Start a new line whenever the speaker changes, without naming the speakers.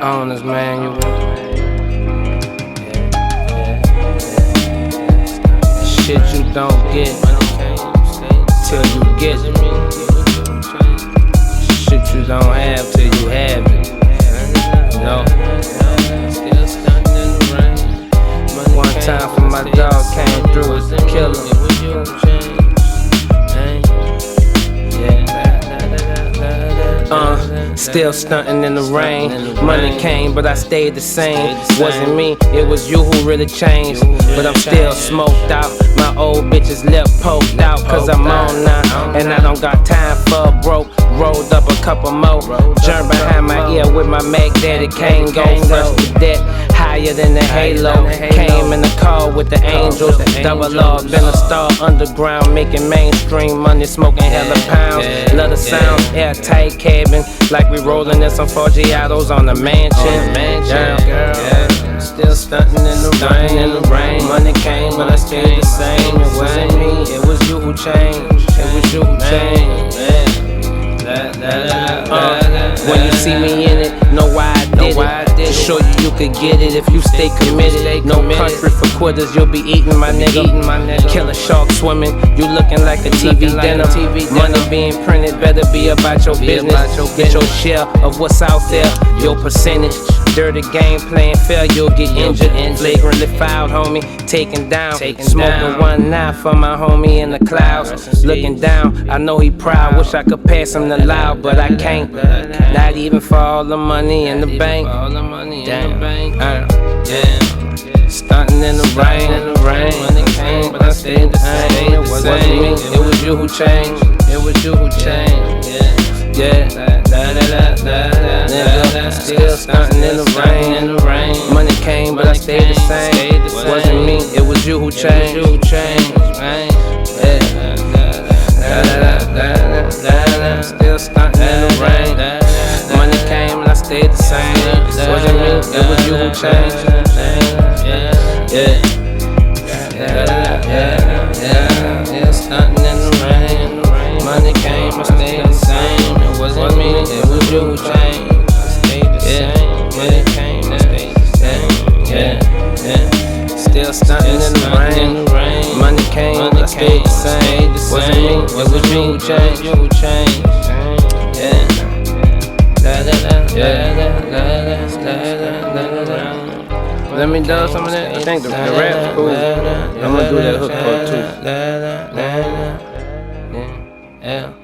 owner's manual. Shit you don't get till you get it. Shit you don't have till you have it. No. One time for my dog came through as the killer. Still stunting in the rain. Money came, but I stayed the same. Wasn't me, it was you who really changed. But I'm still smoked out. My old bitch's lip poked out. Cause I'm on now, and I don't got time for a broke. Rolled up a couple more. Jerk behind my ear with my Mac Daddy Kane. Go fresh to death, higher than the halo. Came in the car with the angels. Double R, been a star underground, making mainstream money, smoking hella pounds. Love the sound, airtight cabin, like we rolling in some Forgiatos on the mansion. Yeah. Still stunting in the rain. Money came, but I stayed the same. It wasn't me, it was you who changed. It was you who changed. When you see me in it, know why I did it. To show you could get it if you stay committed. No country for quitters, you'll be eating my nigga. Killer shark swimming, you looking like a TV dinner. Money being printed, better be about your business. Get your share of what's out there, your percentage. Dirty game playing fair, you'll get injured. Flagrantly fouled, homie, taken down. Smoking one knife for my homie in the clouds. Looking down, I know he proud. Wish I could pass him the loud, but I can't. Not even for all the money in the bank. Damn. Stunting in the rain. Money came, but I stayed the same. It wasn't me, it was you who changed. It was you who changed. Nigga, still stunting in the rain. Money came, but I stayed the same. It wasn't me, it was you who changed. Still stunting in the rain. Money came, and I stayed the same. It wasn't me, it was you who changed. Still stunting in the rain. Money came, I stayed the same. It wasn't me, it was you who changed. I stayed the same. Money came, I stayed the same. Still stunting in the rain. Money came, I stayed the same. It wasn't me, it was you who changed. Let me do some of that. I think the rap's cool. I'm gonna do that hook part too.